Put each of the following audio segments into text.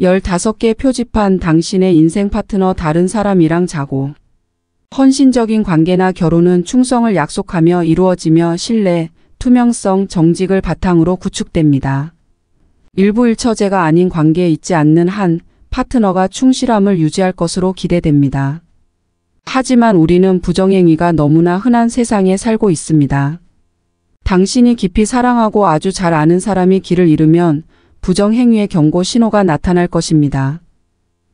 15개 표지판 당신의 인생 파트너 다른 사람이랑 자고. 헌신적인 관계나 결혼은 충성을 약속하며 이루어지며 신뢰, 투명성, 정직을 바탕으로 구축됩니다. 일부일처제가 아닌 관계에 있지 않는 한 파트너가 충실함을 유지할 것으로 기대됩니다. 하지만 우리는 부정행위가 너무나 흔한 세상에 살고 있습니다. 당신이 깊이 사랑하고 아주 잘 아는 사람이 길을 잃으면 부정행위의 경고 신호가 나타날 것입니다.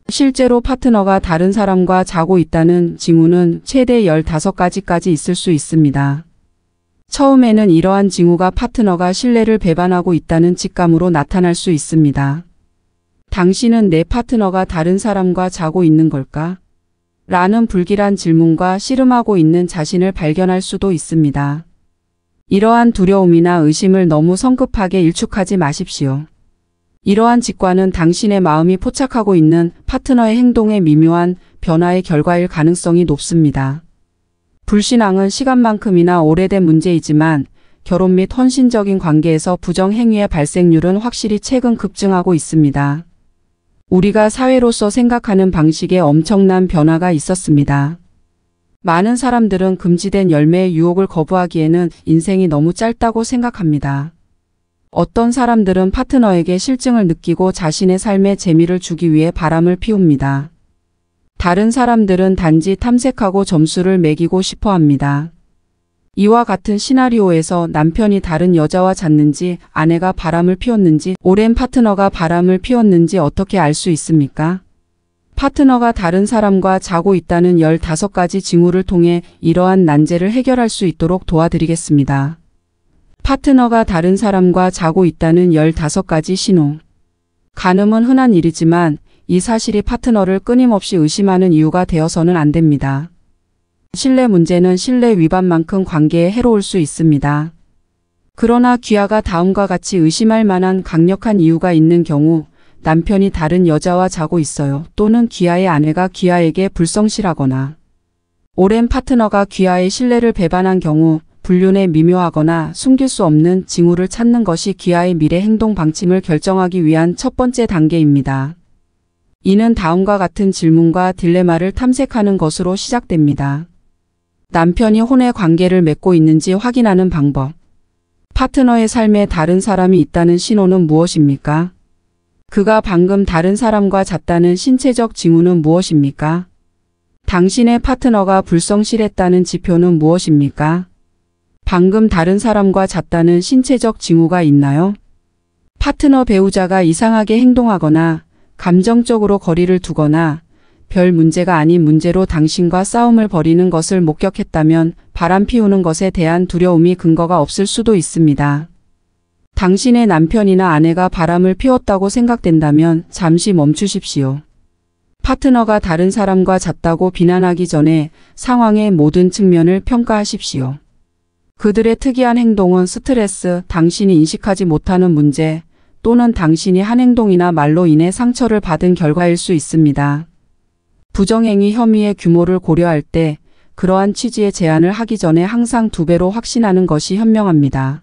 실제로 파트너가 다른 사람과 자고 있다는 징후는 최대 15가지까지 있을 수 있습니다. 처음에는 이러한 징후가 파트너가 신뢰를 배반하고 있다는 직감으로 나타날 수 있습니다. 당신은 내 파트너가 다른 사람과 자고 있는 걸까? 라는 불길한 질문과 씨름하고 있는 자신을 발견할 수도 있습니다. 이러한 두려움이나 의심을 너무 성급하게 일축하지 마십시오. 이러한 직관은 당신의 마음이 포착하고 있는 파트너의 행동의 미묘한 변화의 결과일 가능성이 높습니다. 불신앙은 시간만큼이나 오래된 문제이지만 결혼 및 헌신적인 관계에서 부정행위의 발생률은 확실히 최근 급증하고 있습니다. 우리가 사회로서 생각하는 방식에 엄청난 변화가 있었습니다. 많은 사람들은 금지된 열매의 유혹을 거부하기에는 인생이 너무 짧다고 생각합니다. 어떤 사람들은 파트너에게 실증을 느끼고 자신의 삶에 재미를 주기 위해 바람을 피웁니다. 다른 사람들은 단지 탐색하고 점수를 매기고 싶어 합니다. 이와 같은 시나리오에서 남편이 다른 여자와 잤는지 아내가 바람을 피웠는지 오랜 파트너가 바람을 피웠는지 어떻게 알 수 있습니까? 파트너가 다른 사람과 자고 있다는 15가지 징후를 통해 이러한 난제를 해결할 수 있도록 도와드리겠습니다. 파트너가 다른 사람과 자고 있다는 15가지 신호. 간음은 흔한 일이지만 이 사실이 파트너를 끊임없이 의심하는 이유가 되어서는 안 됩니다. 신뢰 문제는 신뢰 위반만큼 관계에 해로울 수 있습니다. 그러나 귀하가 다음과 같이 의심할 만한 강력한 이유가 있는 경우 남편이 다른 여자와 자고 있어요. 또는 귀하의 아내가 귀하에게 불성실하거나 오랜 파트너가 귀하의 신뢰를 배반한 경우 불륜에 미묘하거나 숨길 수 없는 징후를 찾는 것이 귀하의 미래 행동 방침을 결정하기 위한 첫 번째 단계입니다. 이는 다음과 같은 질문과 딜레마를 탐색하는 것으로 시작됩니다. 남편이 혼의 관계를 맺고 있는지 확인하는 방법. 파트너의 삶에 다른 사람이 있다는 신호는 무엇입니까? 그가 방금 다른 사람과 잤다는 신체적 징후는 무엇입니까? 당신의 파트너가 불성실했다는 지표는 무엇입니까? 방금 다른 사람과 잤다는 신체적 징후가 있나요? 파트너 배우자가 이상하게 행동하거나 감정적으로 거리를 두거나 별 문제가 아닌 문제로 당신과 싸움을 벌이는 것을 목격했다면 바람 피우는 것에 대한 두려움이 근거가 없을 수도 있습니다. 당신의 남편이나 아내가 바람을 피웠다고 생각된다면 잠시 멈추십시오. 파트너가 다른 사람과 잤다고 비난하기 전에 상황의 모든 측면을 평가하십시오. 그들의 특이한 행동은 스트레스, 당신이 인식하지 못하는 문제, 또는 당신이 한 행동이나 말로 인해 상처를 받은 결과일 수 있습니다. 부정행위 혐의의 규모를 고려할 때 그러한 취지의 제안을 하기 전에 항상 2배로 확신하는 것이 현명합니다.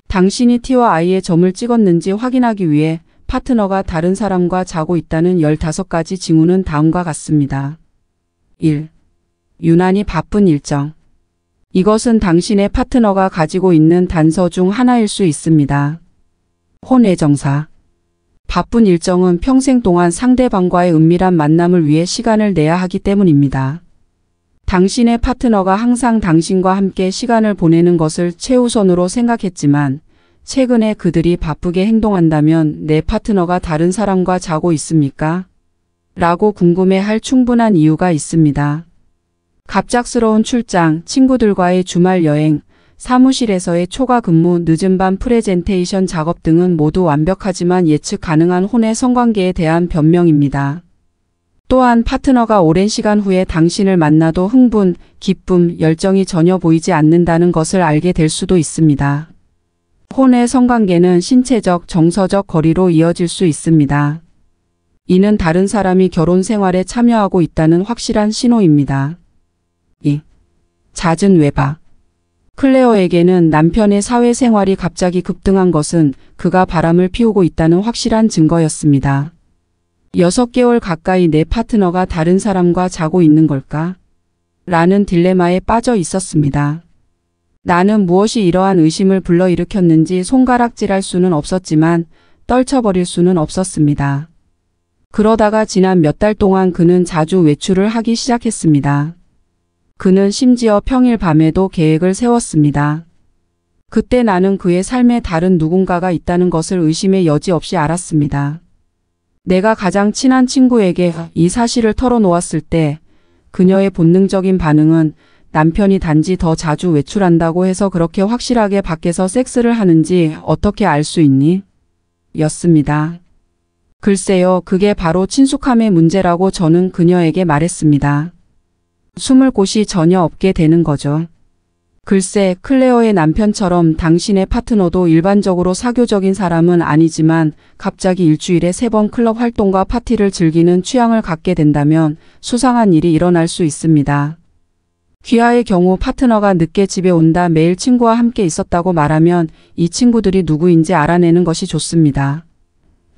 당신이 T와 I의 점을 찍었는지 확인하기 위해 파트너가 다른 사람과 자고 있다는 15가지 징후는 다음과 같습니다. 1. 유난히 바쁜 일정. 이것은 당신의 파트너가 가지고 있는 단서 중 하나일 수 있습니다. 혼외정사. 바쁜 일정은 평생 동안 상대방과의 은밀한 만남을 위해 시간을 내야 하기 때문입니다. 당신의 파트너가 항상 당신과 함께 시간을 보내는 것을 최우선으로 생각했지만 최근에 그들이 바쁘게 행동한다면 내 파트너가 다른 사람과 자고 있습니까? 라고 궁금해할 충분한 이유가 있습니다. 갑작스러운 출장, 친구들과의 주말 여행, 사무실에서의 초과 근무, 늦은 밤 프레젠테이션 작업 등은 모두 완벽하지만 예측 가능한 혼의 성관계에 대한 변명입니다. 또한 파트너가 오랜 시간 후에 당신을 만나도 흥분, 기쁨, 열정이 전혀 보이지 않는다는 것을 알게 될 수도 있습니다. 혼의 성관계는 신체적, 정서적 거리로 이어질 수 있습니다. 이는 다른 사람이 결혼 생활에 참여하고 있다는 확실한 신호입니다. 2. 잦은 외박. 클레어에게는 남편의 사회생활이 갑자기 급등한 것은 그가 바람을 피우고 있다는 확실한 증거였습니다. 6개월 가까이 내 파트너가 다른 사람과 자고 있는 걸까? 라는 딜레마에 빠져 있었습니다. 나는 무엇이 이러한 의심을 불러일으켰는지 손가락질할 수는 없었지만 떨쳐버릴 수는 없었습니다. 그러다가 지난 몇 달 동안 그는 자주 외출을 하기 시작했습니다. 그는 심지어 평일 밤에도 계획을 세웠습니다. 그때 나는 그의 삶에 다른 누군가가 있다는 것을 의심의 여지 없이 알았습니다. 내가 가장 친한 친구에게 이 사실을 털어놓았을 때 그녀의 본능적인 반응은 남편이 단지 더 자주 외출한다고 해서 그렇게 확실하게 밖에서 섹스를 하는지 어떻게 알 수 있니? 였습니다. 글쎄요, 그게 바로 친숙함의 문제라고 저는 그녀에게 말했습니다. 숨을 곳이 전혀 없게 되는 거죠. 글쎄, 클레어의 남편처럼 당신의 파트너도 일반적으로 사교적인 사람은 아니지만 갑자기 일주일에 3번 클럽 활동과 파티를 즐기는 취향을 갖게 된다면 수상한 일이 일어날 수 있습니다. 귀하의 경우 파트너가 늦게 집에 온다 매일 친구와 함께 있었다고 말하면 이 친구들이 누구인지 알아내는 것이 좋습니다.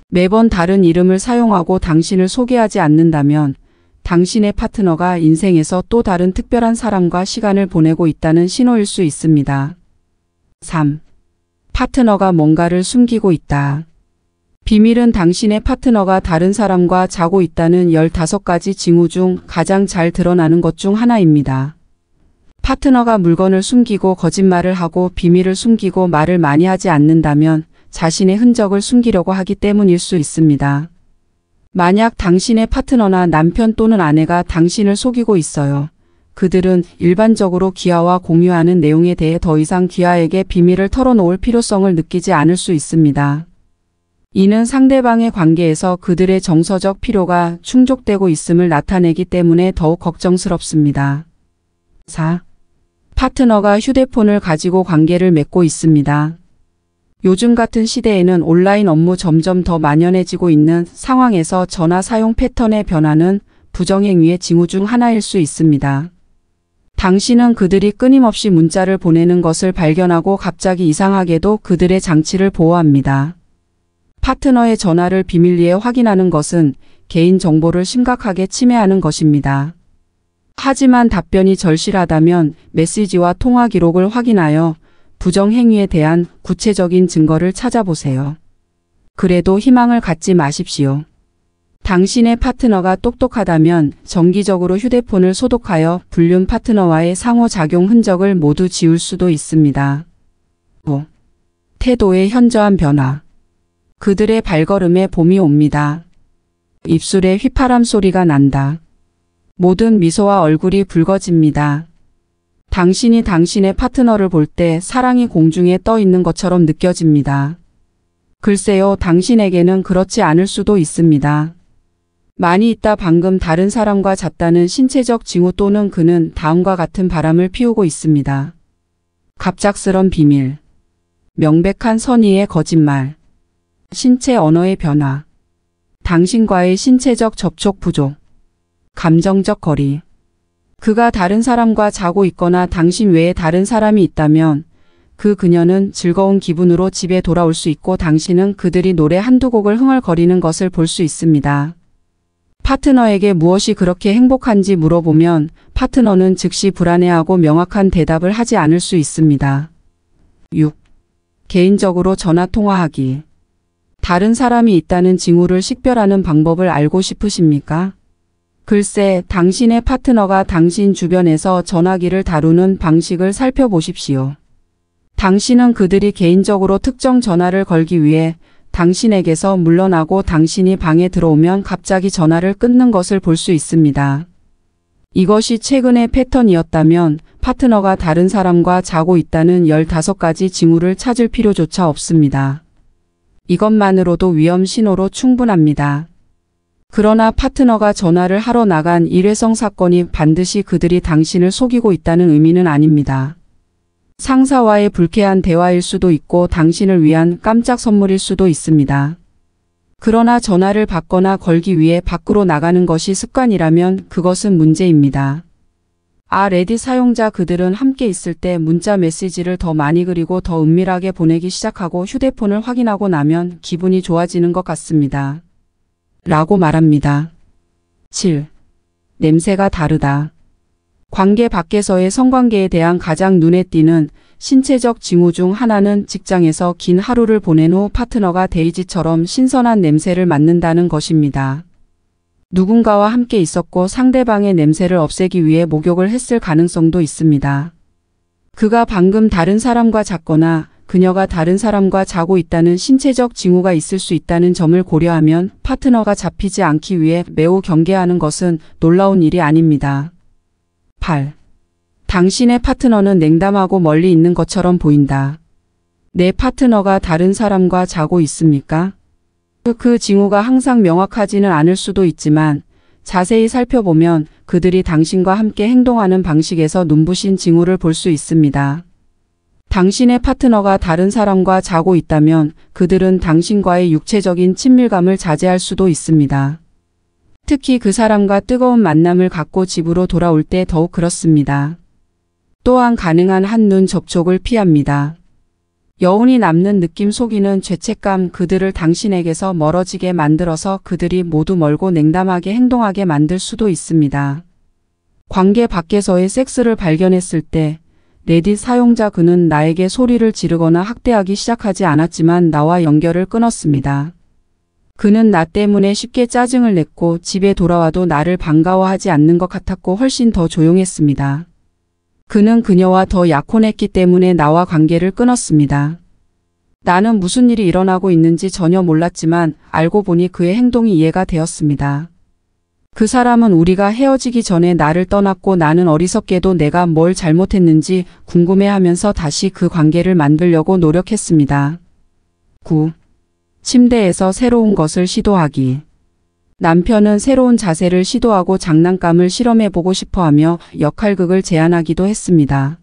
매번 다른 이름을 사용하고 당신을 소개하지 않는다면 당신의 파트너가 인생에서 또 다른 특별한 사람과 시간을 보내고 있다는 신호일 수 있습니다. 3. 파트너가 뭔가를 숨기고 있다. 비밀은 당신의 파트너가 다른 사람과 자고 있다는 15가지 징후 중 가장 잘 드러나는 것 중 하나입니다. 파트너가 물건을 숨기고 거짓말을 하고 비밀을 숨기고 말을 많이 하지 않는다면 자신의 흔적을 숨기려고 하기 때문일 수 있습니다. 만약 당신의 파트너나 남편 또는 아내가 당신을 속이고 있어요. 그들은 일반적으로 귀하와 공유하는 내용에 대해 더 이상 귀하에게 비밀을 털어놓을 필요성을 느끼지 않을 수 있습니다. 이는 상대방의 관계에서 그들의 정서적 필요가 충족되고 있음을 나타내기 때문에 더욱 걱정스럽습니다. 4. 파트너가 휴대폰을 가지고 관계를 맺고 있습니다. 요즘 같은 시대에는 온라인 업무 점점 더 만연해지고 있는 상황에서 전화 사용 패턴의 변화는 부정행위의 징후 중 하나일 수 있습니다. 당신은 그들이 끊임없이 문자를 보내는 것을 발견하고 갑자기 이상하게도 그들의 장치를 보호합니다. 파트너의 전화를 비밀리에 확인하는 것은 개인정보를 심각하게 침해하는 것입니다. 하지만 답변이 절실하다면 메시지와 통화 기록을 확인하여 부정행위에 대한 구체적인 증거를 찾아보세요. 그래도 희망을 갖지 마십시오. 당신의 파트너가 똑똑하다면 정기적으로 휴대폰을 소독하여 불륜 파트너와의 상호작용 흔적을 모두 지울 수도 있습니다. 5. 태도의 현저한 변화. 그들의 발걸음에 봄이 옵니다. 입술에 휘파람 소리가 난다. 모든 미소와 얼굴이 붉어집니다. 당신이 당신의 파트너를 볼 때 사랑이 공중에 떠 있는 것처럼 느껴집니다. 글쎄요, 당신에게는 그렇지 않을 수도 있습니다. 많이 있다 방금 다른 사람과 잤다는 신체적 징후 또는 그는 다음과 같은 바람을 피우고 있습니다. 갑작스런 비밀, 명백한 선의의 거짓말, 신체 언어의 변화, 당신과의 신체적 접촉 부족, 감정적 거리. 그가 다른 사람과 자고 있거나 당신 외에 다른 사람이 있다면 그녀는 즐거운 기분으로 집에 돌아올 수 있고 당신은 그들이 노래 한두 곡을 흥얼거리는 것을 볼 수 있습니다. 파트너에게 무엇이 그렇게 행복한지 물어보면 파트너는 즉시 불안해하고 명확한 대답을 하지 않을 수 있습니다. 6. 개인적으로 전화통화하기. 다른 사람이 있다는 징후를 식별하는 방법을 알고 싶으십니까? 글쎄, 당신의 파트너가 당신 주변에서 전화기를 다루는 방식을 살펴보십시오. 당신은 그들이 개인적으로 특정 전화를 걸기 위해 당신에게서 물러나고 당신이 방에 들어오면 갑자기 전화를 끊는 것을 볼 수 있습니다. 이것이 최근의 패턴이었다면 파트너가 다른 사람과 자고 있다는 15가지 징후를 찾을 필요조차 없습니다. 이것만으로도 위험 신호로 충분합니다. 그러나 파트너가 전화를 하러 나간 일회성 사건이 반드시 그들이 당신을 속이고 있다는 의미는 아닙니다. 상사와의 불쾌한 대화일 수도 있고 당신을 위한 깜짝 선물일 수도 있습니다. 그러나 전화를 받거나 걸기 위해 밖으로 나가는 것이 습관이라면 그것은 문제입니다. 레딧 사용자 그들은 함께 있을 때 문자 메시지를 더 많이 그리고 더 은밀하게 보내기 시작하고 휴대폰을 확인하고 나면 기분이 좋아지는 것 같습니다. 라고 말합니다. 7. 냄새가 다르다. 관계 밖에서의 성관계에 대한 가장 눈에 띄는 신체적 징후 중 하나는 직장에서 긴 하루를 보낸 후 파트너가 데이지처럼 신선한 냄새를 맡는다는 것입니다. 누군가와 함께 있었고 상대방의 냄새를 없애기 위해 목욕을 했을 가능성도 있습니다. 그가 방금 다른 사람과 잤거나 그녀가 다른 사람과 자고 있다는 신체적 징후가 있을 수 있다는 점을 고려하면 파트너가 잡히지 않기 위해 매우 경계하는 것은 놀라운 일이 아닙니다. 8. 당신의 파트너는 냉담하고 멀리 있는 것처럼 보인다. 내 파트너가 다른 사람과 자고 있습니까? 그 징후가 항상 명확하지는 않을 수도 있지만 자세히 살펴보면 그들이 당신과 함께 행동하는 방식에서 눈부신 징후를 볼 수 있습니다. 당신의 파트너가 다른 사람과 자고 있다면 그들은 당신과의 육체적인 친밀감을 자제할 수도 있습니다. 특히 그 사람과 뜨거운 만남을 갖고 집으로 돌아올 때 더욱 그렇습니다. 또한 가능한 한눈 접촉을 피합니다. 여운이 남는 느낌 속이는 죄책감 그들을 당신에게서 멀어지게 만들어서 그들이 모두 멀고 냉담하게 행동하게 만들 수도 있습니다. 관계 밖에서의 섹스를 발견했을 때 레딧 사용자 그는 나에게 소리를 지르거나 학대하기 시작하지 않았지만 나와 연결을 끊었습니다. 그는 나 때문에 쉽게 짜증을 냈고 집에 돌아와도 나를 반가워하지 않는 것 같았고 훨씬 더 조용했습니다. 그는 그녀와 더 약혼했기 때문에 나와 관계를 끊었습니다. 나는 무슨 일이 일어나고 있는지 전혀 몰랐지만 알고 보니 그의 행동이 이해가 되었습니다. 그 사람은 우리가 헤어지기 전에 나를 떠났고 나는 어리석게도 내가 뭘 잘못했는지 궁금해하면서 다시 그 관계를 만들려고 노력했습니다. 9. 침대에서 새로운 것을 시도하기. 남편은 새로운 자세를 시도하고 장난감을 실험해보고 싶어하며 역할극을 제안하기도 했습니다.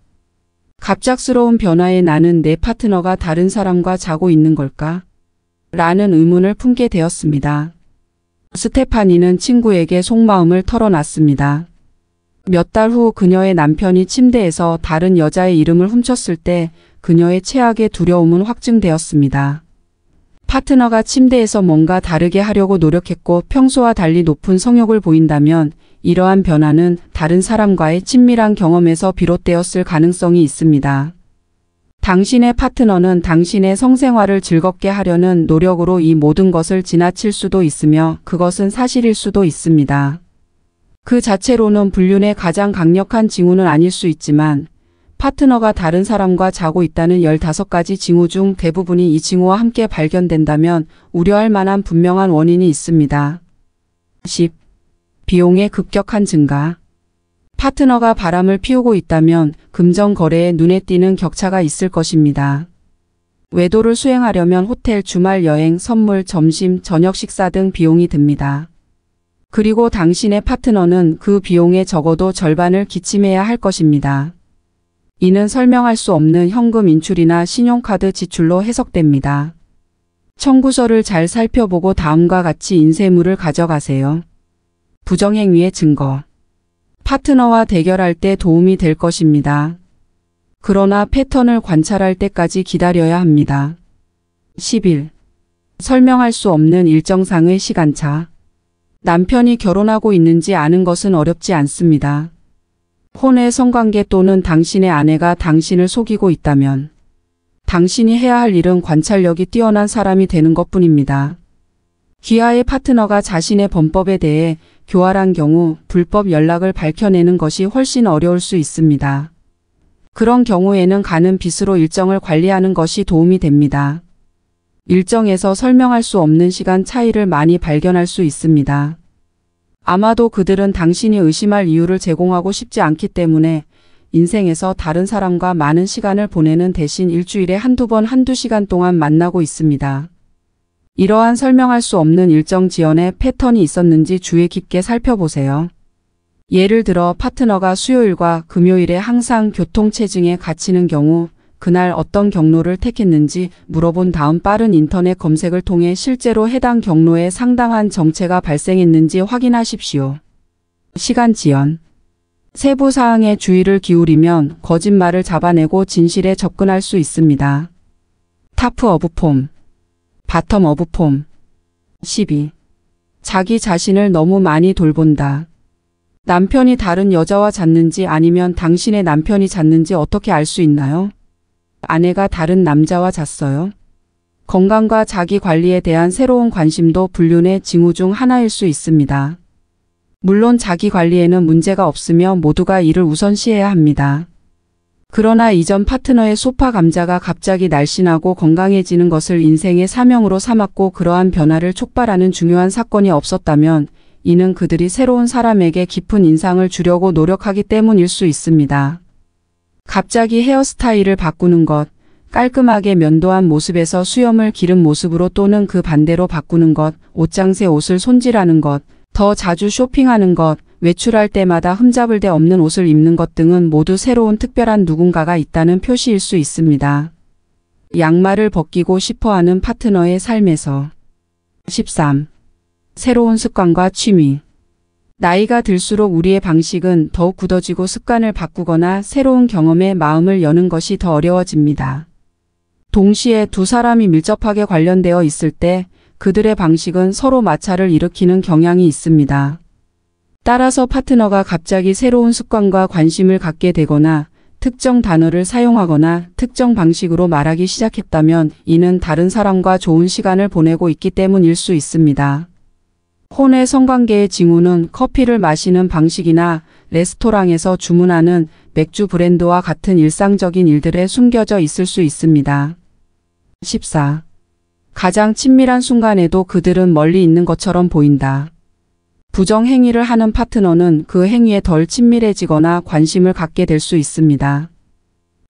갑작스러운 변화에 나는 내 파트너가 다른 사람과 자고 있는 걸까? 라는 의문을 품게 되었습니다. 스테파니는 친구에게 속마음을 털어놨습니다. 몇 달 후 그녀의 남편이 침대에서 다른 여자의 이름을 훔쳤을 때 그녀의 최악의 두려움은 확증되었습니다. 파트너가 침대에서 뭔가 다르게 하려고 노력했고 평소와 달리 높은 성욕을 보인다면 이러한 변화는 다른 사람과의 친밀한 경험에서 비롯되었을 가능성이 있습니다. 당신의 파트너는 당신의 성생활을 즐겁게 하려는 노력으로 이 모든 것을 지나칠 수도 있으며 그것은 사실일 수도 있습니다. 그 자체로는 불륜의 가장 강력한 징후는 아닐 수 있지만 파트너가 다른 사람과 자고 있다는 15가지 징후 중 대부분이 이 징후와 함께 발견된다면 우려할 만한 분명한 원인이 있습니다. 10. 비용의 급격한 증가. 파트너가 바람을 피우고 있다면 금전 거래에 눈에 띄는 격차가 있을 것입니다. 외도를 수행하려면 호텔, 주말 여행, 선물, 점심, 저녁 식사 등 비용이 듭니다. 그리고 당신의 파트너는 그 비용의 적어도 절반을 기침해야 할 것입니다. 이는 설명할 수 없는 현금 인출이나 신용카드 지출로 해석됩니다. 청구서를 잘 살펴보고 다음과 같이 인쇄물을 가져가세요. 부정행위의 증거. 파트너와 대결할 때 도움이 될 것입니다. 그러나 패턴을 관찰할 때까지 기다려야 합니다. 11. 설명할 수 없는 일정상의 시간차. 남편이 결혼하고 있는지 아는 것은 어렵지 않습니다. 혼의 성관계 또는 당신의 아내가 당신을 속이고 있다면 당신이 해야 할 일은 관찰력이 뛰어난 사람이 되는 것뿐입니다. 귀하의 파트너가 자신의 범법에 대해 교활한 경우 불법 연락을 밝혀내는 것이 훨씬 어려울 수 있습니다. 그런 경우에는 가는 빚으로 일정을 관리하는 것이 도움이 됩니다. 일정에서 설명할 수 없는 시간 차이를 많이 발견할 수 있습니다. 아마도 그들은 당신이 의심할 이유를 제공하고 싶지 않기 때문에 인생에서 다른 사람과 많은 시간을 보내는 대신 일주일에 한두 번 한두 시간 동안 만나고 있습니다. 이러한 설명할 수 없는 일정 지연에 패턴이 있었는지 주의 깊게 살펴보세요. 예를 들어 파트너가 수요일과 금요일에 항상 교통체증에 갇히는 경우 그날 어떤 경로를 택했는지 물어본 다음 빠른 인터넷 검색을 통해 실제로 해당 경로에 상당한 정체가 발생했는지 확인하십시오. 시간 지연. 세부 사항에 주의를 기울이면 거짓말을 잡아내고 진실에 접근할 수 있습니다. 타프 오브 폼, 바텀 오브 폼. 12. 자기 자신을 너무 많이 돌본다. 남편이 다른 여자와 잤는지 아니면 당신의 남편이 잤는지 어떻게 알 수 있나요? 아내가 다른 남자와 잤어요. 건강과 자기 관리에 대한 새로운 관심도 불륜의 징후 중 하나일 수 있습니다. 물론 자기 관리에는 문제가 없으며 모두가 이를 우선시해야 합니다. 그러나 이전 파트너의 소파 감자가 갑자기 날씬하고 건강해지는 것을 인생의 사명으로 삼았고 그러한 변화를 촉발하는 중요한 사건이 없었다면 이는 그들이 새로운 사람에게 깊은 인상을 주려고 노력하기 때문일 수 있습니다. 갑자기 헤어스타일을 바꾸는 것, 깔끔하게 면도한 모습에서 수염을 기른 모습으로 또는 그 반대로 바꾸는 것, 옷장새 옷을 손질하는 것, 더 자주 쇼핑하는 것, 외출할 때마다 흠잡을 데 없는 옷을 입는 것 등은 모두 새로운 특별한 누군가가 있다는 표시일 수 있습니다. 양말을 벗기고 싶어하는 파트너의 삶에서 13. 새로운 습관과 취미. 나이가 들수록 우리의 방식은 더욱 굳어지고 습관을 바꾸거나 새로운 경험에 마음을 여는 것이 더 어려워집니다. 동시에 두 사람이 밀접하게 관련되어 있을 때 그들의 방식은 서로 마찰을 일으키는 경향이 있습니다. 따라서 파트너가 갑자기 새로운 습관과 관심을 갖게 되거나 특정 단어를 사용하거나 특정 방식으로 말하기 시작했다면 이는 다른 사람과 좋은 시간을 보내고 있기 때문일 수 있습니다. 혼외 성관계의 징후는 커피를 마시는 방식이나 레스토랑에서 주문하는 맥주 브랜드와 같은 일상적인 일들에 숨겨져 있을 수 있습니다. 14. 가장 친밀한 순간에도 그들은 멀리 있는 것처럼 보인다. 부정행위를 하는 파트너는 그 행위에 덜 친밀해지거나 관심을 갖게 될 수 있습니다.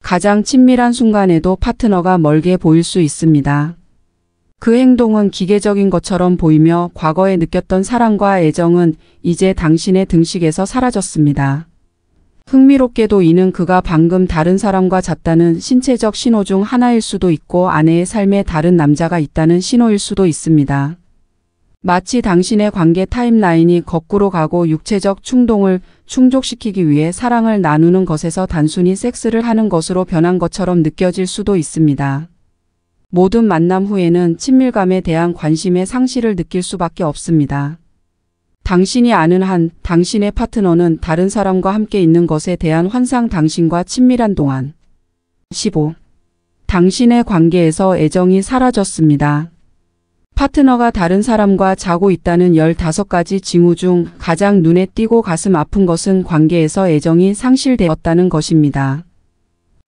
가장 친밀한 순간에도 파트너가 멀게 보일 수 있습니다. 그 행동은 기계적인 것처럼 보이며 과거에 느꼈던 사랑과 애정은 이제 당신의 등식에서 사라졌습니다. 흥미롭게도 이는 그가 방금 다른 사람과 잤다는 신체적 신호 중 하나일 수도 있고 아내의 삶에 다른 남자가 있다는 신호일 수도 있습니다. 마치 당신의 관계 타임라인이 거꾸로 가고 육체적 충동을 충족시키기 위해 사랑을 나누는 것에서 단순히 섹스를 하는 것으로 변한 것처럼 느껴질 수도 있습니다. 모든 만남 후에는 친밀감에 대한 관심의 상실을 느낄 수밖에 없습니다. 당신이 아는 한 당신의 파트너는 다른 사람과 함께 있는 것에 대한 환상 당신과 친밀한 동안 15. 당신의 관계에서 애정이 사라졌습니다. 파트너가 다른 사람과 자고 있다는 15가지 징후 중 가장 눈에 띄고 가슴 아픈 것은 관계에서 애정이 상실되었다는 것입니다.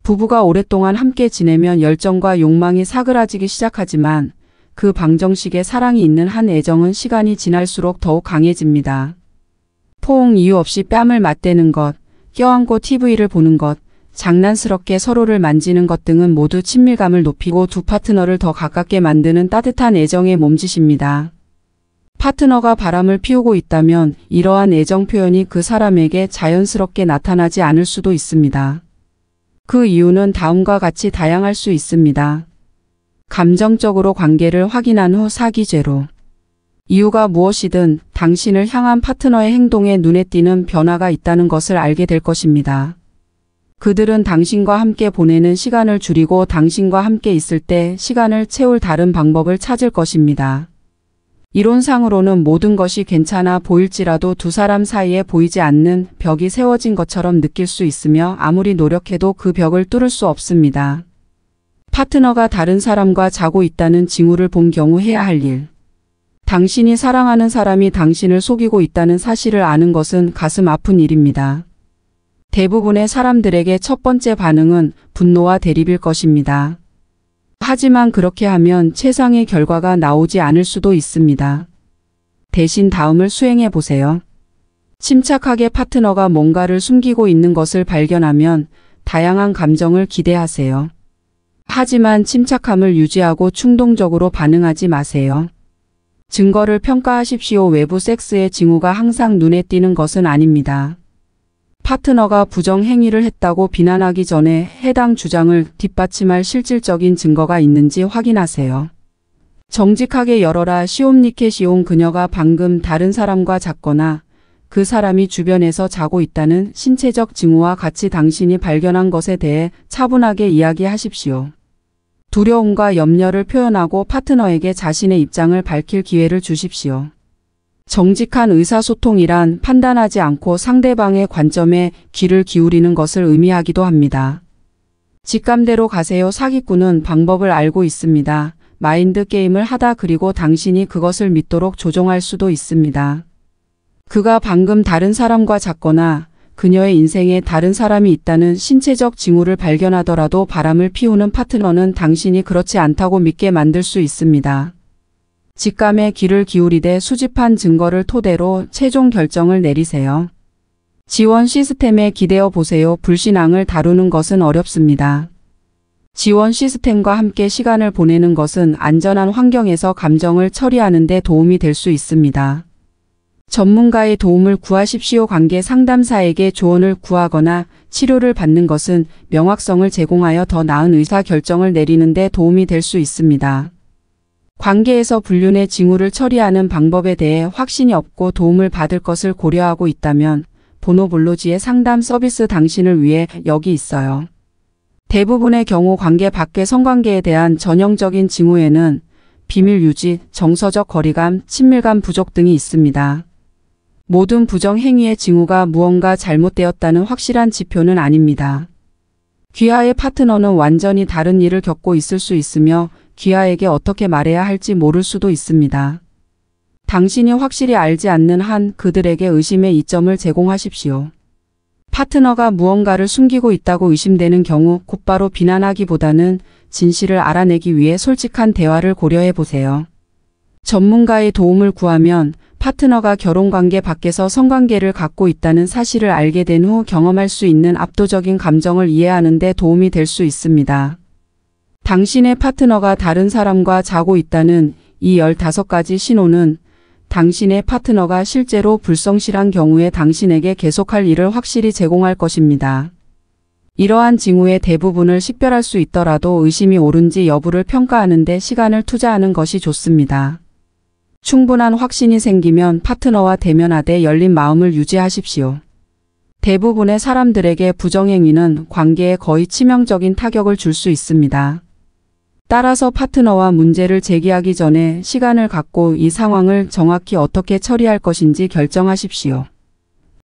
부부가 오랫동안 함께 지내면 열정과 욕망이 사그라지기 시작하지만 그 방정식에 사랑이 있는 한 애정은 시간이 지날수록 더욱 강해집니다. 포옹 이유 없이 뺨을 맞대는 것, 껴안고 TV를 보는 것, 장난스럽게 서로를 만지는 것 등은 모두 친밀감을 높이고 두 파트너를 더 가깝게 만드는 따뜻한 애정의 몸짓입니다. 파트너가 바람을 피우고 있다면 이러한 애정 표현이 그 사람에게 자연스럽게 나타나지 않을 수도 있습니다. 그 이유는 다음과 같이 다양할 수 있습니다. 감정적으로 관계를 확인한 후 사기 제로. 이유가 무엇이든 당신을 향한 파트너의 행동에 눈에 띄는 변화가 있다는 것을 알게 될 것입니다. 그들은 당신과 함께 보내는 시간을 줄이고 당신과 함께 있을 때 시간을 채울 다른 방법을 찾을 것입니다. 이론상으로는 모든 것이 괜찮아 보일지라도 두 사람 사이에 보이지 않는 벽이 세워진 것처럼 느낄 수 있으며 아무리 노력해도 그 벽을 뚫을 수 없습니다. 파트너가 다른 사람과 자고 있다는 징후를 본 경우 해야 할 일. 당신이 사랑하는 사람이 당신을 속이고 있다는 사실을 아는 것은 가슴 아픈 일입니다. 대부분의 사람들에게 첫 번째 반응은 분노와 대립일 것입니다. 하지만 그렇게 하면 최상의 결과가 나오지 않을 수도 있습니다. 대신 다음을 수행해 보세요. 침착하게 파트너가 뭔가를 숨기고 있는 것을 발견하면 다양한 감정을 기대하세요. 하지만 침착함을 유지하고 충동적으로 반응하지 마세요. 증거를 평가하십시오. 외부 섹스의 징후가 항상 눈에 띄는 것은 아닙니다. 파트너가 부정행위를 했다고 비난하기 전에 해당 주장을 뒷받침할 실질적인 증거가 있는지 확인하세요. 정직하게 열어라. 시옴니케시옹. 그녀가 방금 다른 사람과 잤거나 그 사람이 주변에서 자고 있다는 신체적 징후와 같이 당신이 발견한 것에 대해 차분하게 이야기하십시오. 두려움과 염려를 표현하고 파트너에게 자신의 입장을 밝힐 기회를 주십시오. 정직한 의사소통이란 판단하지 않고 상대방의 관점에 귀를 기울이는 것을 의미하기도 합니다. 직감대로 가세요. 사기꾼은 방법을 알고 있습니다. 마인드 게임을 하다 그리고 당신이 그것을 믿도록 조종할 수도 있습니다. 그가 방금 다른 사람과 잤거나 그녀의 인생에 다른 사람이 있다는 신체적 징후를 발견하더라도 바람을 피우는 파트너는 당신이 그렇지 않다고 믿게 만들 수 있습니다. 직감에 귀를 기울이되 수집한 증거를 토대로 최종 결정을 내리세요. 지원 시스템에 기대어 보세요. 불신앙을 다루는 것은 어렵습니다. 지원 시스템과 함께 시간을 보내는 것은 안전한 환경에서 감정을 처리하는 데 도움이 될 수 있습니다. 전문가의 도움을 구하십시오. 관계 상담사에게 조언을 구하거나 치료를 받는 것은 명확성을 제공하여 더 나은 의사 결정을 내리는 데 도움이 될 수 있습니다. 관계에서 불륜의 징후를 처리하는 방법에 대해 확신이 없고 도움을 받을 것을 고려하고 있다면 보노볼로지의 상담 서비스 당신을 위해 여기 있어요. 대부분의 경우 관계 밖의 성관계에 대한 전형적인 징후에는 비밀 유지, 정서적 거리감, 친밀감 부족 등이 있습니다. 모든 부정행위의 징후가 무언가 잘못되었다는 확실한 지표는 아닙니다. 귀하의 파트너는 완전히 다른 일을 겪고 있을 수 있으며 귀하에게 어떻게 말해야 할지 모를 수도 있습니다. 당신이 확실히 알지 않는 한 그들에게 의심의 이점을 제공하십시오. 파트너가 무언가를 숨기고 있다고 의심되는 경우 곧바로 비난하기보다는 진실을 알아내기 위해 솔직한 대화를 고려해 보세요. 전문가의 도움을 구하면 파트너가 결혼관계 밖에서 성관계를 갖고 있다는 사실을 알게 된 후 경험할 수 있는 압도적인 감정을 이해하는 데 도움이 될 수 있습니다. 당신의 파트너가 다른 사람과 자고 있다는 이 15가지 신호는 당신의 파트너가 실제로 불성실한 경우에 당신에게 계속할 일을 확실히 제공할 것입니다. 이러한 징후의 대부분을 식별할 수 있더라도 의심이 옳은지 여부를 평가하는 데 시간을 투자하는 것이 좋습니다. 충분한 확신이 생기면 파트너와 대면하되 열린 마음을 유지하십시오. 대부분의 사람들에게 부정행위는 관계에 거의 치명적인 타격을 줄 수 있습니다. 따라서 파트너와 문제를 제기하기 전에 시간을 갖고 이 상황을 정확히 어떻게 처리할 것인지 결정하십시오.